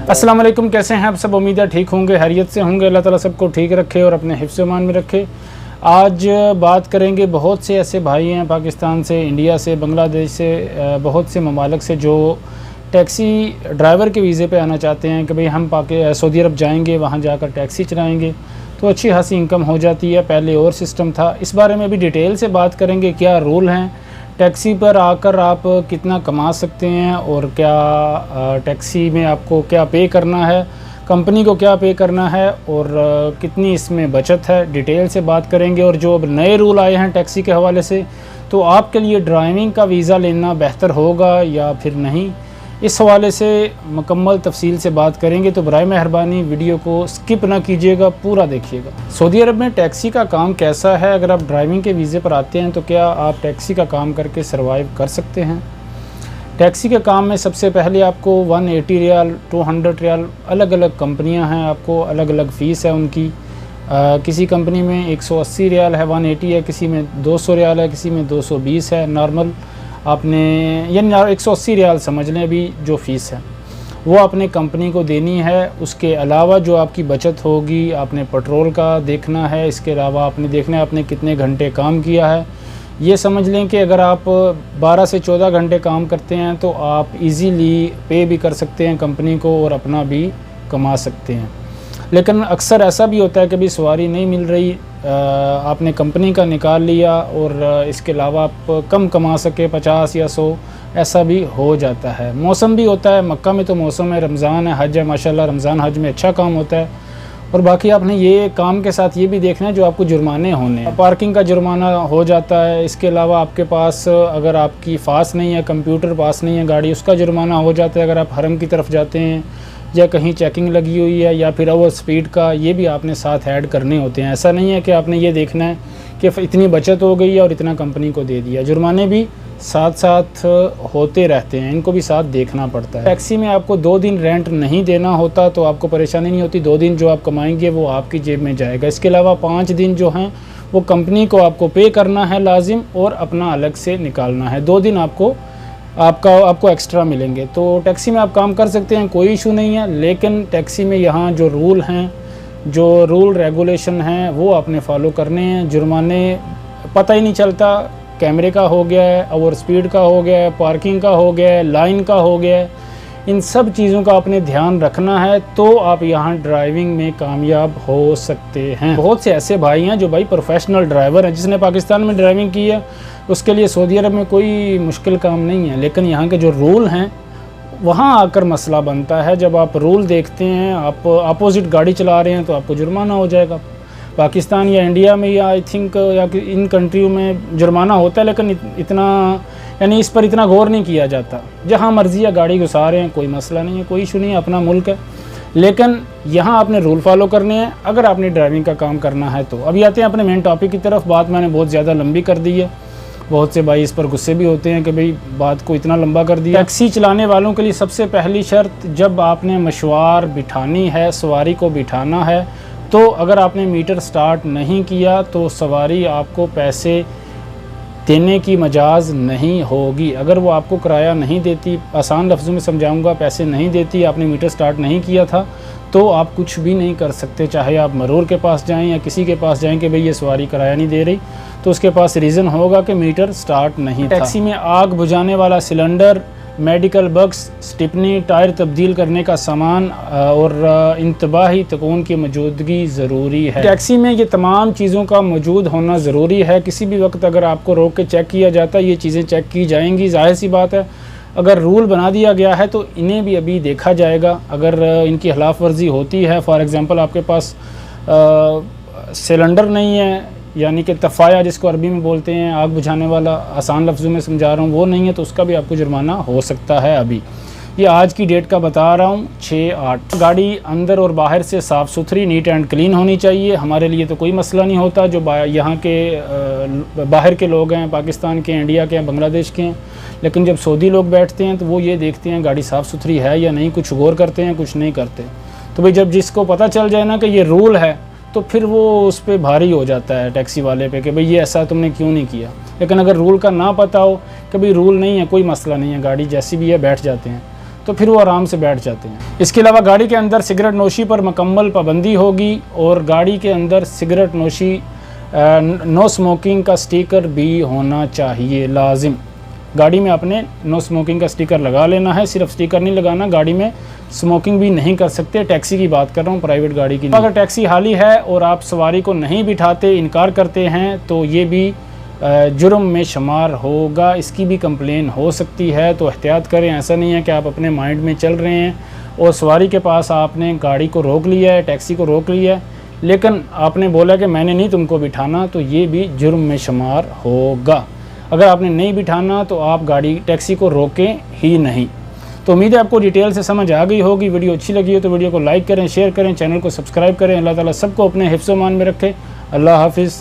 अस्सलाम वालेकुम, कैसे हैं आप सब? उम्मीद है ठीक होंगे, हैरियत से होंगे। अल्लाह ताला सबको ठीक रखे और अपने हिफ्ज़ ईमान में रखे। आज बात करेंगे, बहुत से ऐसे भाई हैं पाकिस्तान से, इंडिया से, बांग्लादेश से, बहुत से ममालिक से जो टैक्सी ड्राइवर के वीज़े पे आना चाहते हैं कि भाई हम सऊदी अरब जाएंगे, वहाँ जाकर टैक्सी चलाएंगे तो अच्छी खासी इनकम हो जाती है। पहले और सिस्टम था, इस बारे में भी डिटेल से बात करेंगे। क्या रूल हैं, टैक्सी पर आकर आप कितना कमा सकते हैं और क्या टैक्सी में आपको क्या पे करना है, कंपनी को क्या पे करना है और कितनी इसमें बचत है, डिटेल से बात करेंगे। और जो अब नए रूल आए हैं टैक्सी के हवाले से, तो आपके लिए ड्राइविंग का वीज़ा लेना बेहतर होगा या फिर नहीं, इस हवाले से मुकम्मल तफसील से बात करेंगे। तो बराए मेहरबानी वीडियो को स्किप ना कीजिएगा, पूरा देखिएगा। सऊदी अरब में टैक्सी का काम कैसा है? अगर आप ड्राइविंग के वीज़े पर आते हैं तो क्या आप टैक्सी का काम करके सर्वाइव कर सकते हैं? टैक्सी के काम में सबसे पहले आपको 180 रियाल, 200 रियाल, अलग अलग कंपनियां हैं, आपको अलग अलग फ़ीस है उनकी। किसी कंपनी में 180 रियाल है, 180 है, किसी में 200 रियाल है, किसी में 220 है नॉर्मल। आपने यानी 180 रियाल समझ लें अभी जो फ़ीस है वो आपने कंपनी को देनी है। उसके अलावा जो आपकी बचत होगी, आपने पेट्रोल का देखना है, इसके अलावा आपने देखना है आपने कितने घंटे काम किया है। ये समझ लें कि अगर आप 12 से 14 घंटे काम करते हैं तो आप इजीली पे भी कर सकते हैं कंपनी को और अपना भी कमा सकते हैं। लेकिन अक्सर ऐसा भी होता है कि भी सवारी नहीं मिल रही, आपने कंपनी का निकाल लिया और इसके अलावा आप कम कमा सके 50 या 100, ऐसा भी हो जाता है। मौसम भी होता है, मक्का में तो मौसम है, रमज़ान है, हज है, माशाल्लाह रमज़ान हज में अच्छा काम होता है। और बाकी आपने ये काम के साथ ये भी देखना है जो आपको जुर्माने होने हैं, पार्किंग का जुर्माना हो जाता है। इसके अलावा आपके पास अगर आपकी पास नहीं है, कंप्यूटर पास नहीं है गाड़ी, उसका जुर्माना हो जाता है। अगर आप हरम की तरफ जाते हैं या कहीं चेकिंग लगी हुई है या फिर ओवर स्पीड का, ये भी आपने साथ ऐड करने होते हैं। ऐसा नहीं है कि आपने ये देखना है कि इतनी बचत हो गई है और इतना कंपनी को दे दिया। जुर्माने भी साथ साथ होते रहते हैं, इनको भी साथ देखना पड़ता है। टैक्सी में आपको 2 दिन रेंट नहीं देना होता तो आपको परेशानी नहीं होती। 2 दिन जो आप कमाएंगे वो आपकी जेब में जाएगा। इसके अलावा 5 दिन जो हैं वो कंपनी को आपको पे करना है लाजिम और अपना अलग से निकालना है। 2 दिन आपको एक्स्ट्रा मिलेंगे। तो टैक्सी में आप काम कर सकते हैं, कोई इशू नहीं है। लेकिन टैक्सी में यहाँ जो रूल हैं, जो रूल रेगुलेशन हैं वो आपने फॉलो करने हैं। जुर्माने पता ही नहीं चलता, कैमरे का हो गया है, ओवर स्पीड का हो गया है, पार्किंग का हो गया है, लाइन का हो गया है, इन सब चीज़ों का आपने ध्यान रखना है तो आप यहाँ ड्राइविंग में कामयाब हो सकते हैं। बहुत से ऐसे भाई हैं जो भाई प्रोफेशनल ड्राइवर हैं, जिसने पाकिस्तान में ड्राइविंग की है उसके लिए सऊदी अरब में कोई मुश्किल काम नहीं है। लेकिन यहाँ के जो रूल हैं वहाँ आकर मसला बनता है। जब आप रूल देखते हैं, आप अपोजिट गाड़ी चला रहे हैं तो आपको जुर्माना हो जाएगा। पाकिस्तान या इंडिया में या आई थिंक या इन कंट्रियों में जुर्माना होता है, लेकिन इतना यानी इस पर इतना गौर नहीं किया जाता। जहाँ मर्जी या गाड़ी घुसा रहे हैं कोई मसला नहीं है, कोई इशू नहीं है, अपना मुल्क है। लेकिन यहाँ आपने रूल फॉलो करने हैं अगर आपने ड्राइविंग का काम करना है तो। अभी आते हैं अपने मेन टॉपिक की तरफ। बात मैंने बहुत ज़्यादा लंबी कर दी है, बहुत से भाई इस पर गुस्से भी होते हैं कि भाई बात को इतना लंबा कर दिया। टैक्सी चलाने वालों के लिए सबसे पहली शर्त, जब आपने मशवार बिठानी है, सवारी को बिठाना है, तो अगर आपने मीटर स्टार्ट नहीं किया तो सवारी आपको पैसे देने की मजाज नहीं होगी। अगर वो आपको किराया नहीं देती, आसान लफ्ज़ों में समझाऊंगा, पैसे नहीं देती, आपने मीटर स्टार्ट नहीं किया था तो आप कुछ भी नहीं कर सकते। चाहे आप मरूर के पास जाएं या किसी के पास जाएं कि भाई ये सवारी किराया नहीं दे रही, तो उसके पास रीज़न होगा कि मीटर स्टार्ट नहीं था। टैक्सी में आग बुझाने वाला सिलेंडर, मेडिकल बक्स, स्टिपनी, टायर तब्दील करने का सामान और इंतबाही तकून की मौजूदगी ज़रूरी है। टैक्सी में ये तमाम चीज़ों का मौजूद होना ज़रूरी है। किसी भी वक्त अगर आपको रोक के चेक किया जाता है, ये चीज़ें चेक की जाएंगी। जाहिर सी बात है, अगर रूल बना दिया गया है तो इन्हें भी अभी देखा जाएगा। अगर इनकी खिलाफ वर्जी होती है, फॉर एग्ज़ाम्पल आपके पास सिलेंडर नहीं है, यानी कि तफ़ाया जिसको अरबी में बोलते हैं, आग बुझाने वाला, आसान लफ्ज़ों में समझा रहा हूँ, वो नहीं है तो उसका भी आपको जुर्माना हो सकता है। अभी ये आज की डेट का बता रहा हूँ, 6/8। गाड़ी अंदर और बाहर से साफ़ सुथरी, नीट एंड क्लीन होनी चाहिए। हमारे लिए तो कोई मसला नहीं होता, जो यहाँ के बाहर के लोग हैं, पाकिस्तान के, इंडिया के हैं, बांग्लादेश के हैं। लेकिन जब सऊदी लोग बैठते हैं तो वो ये देखते हैं गाड़ी साफ़ सुथरी है या नहीं, कुछ गौर करते हैं, कुछ नहीं करते। तो भाई जब जिसको पता चल जाए ना कि ये रूल है तो फिर वो उस पर भारी हो जाता है टैक्सी वाले पे कि भाई ये ऐसा तुमने क्यों नहीं किया। लेकिन अगर रूल का ना पता हो कि भाई रूल नहीं है, कोई मसला नहीं है, गाड़ी जैसी भी है बैठ जाते हैं, तो फिर वो आराम से बैठ जाते हैं। इसके अलावा गाड़ी के अंदर सिगरेट नोशी पर मुकम्मल पाबंदी होगी और गाड़ी के अंदर सिगरेट नोशी नो स्मोकिंग का स्टिकर भी होना चाहिए लाजिम। गाड़ी में आपने नो स्मोकिंग का स्टिकर लगा लेना है, सिर्फ स्टिकर नहीं लगाना, गाड़ी में स्मोकिंग भी नहीं कर सकते। टैक्सी की बात कर रहा हूँ, प्राइवेट गाड़ी की नहीं। अगर टैक्सी हाली है और आप सवारी को नहीं बिठाते, इनकार करते हैं, तो ये भी जुर्म में शुमार होगा, इसकी भी कंप्लेन हो सकती है। तो एहतियात करें, ऐसा नहीं है कि आप अपने माइंड में चल रहे हैं और सवारी के पास आपने गाड़ी को रोक लिया है, टैक्सी को रोक लिया है, लेकिन आपने बोला कि मैंने नहीं तुमको बिठाना, तो ये भी जुर्म में शुमार होगा। अगर आपने नहीं बिठाना तो आप गाड़ी टैक्सी को रोकें ही नहीं। तो उम्मीद है आपको डिटेल से समझ आ गई होगी। वीडियो अच्छी लगी हो तो वीडियो को लाइक करें, शेयर करें, चैनल को सब्सक्राइब करें। अल्लाह ताला सबको अपने हिफ्ज़-ओ-मान में रखे। अल्लाह हाफिज़।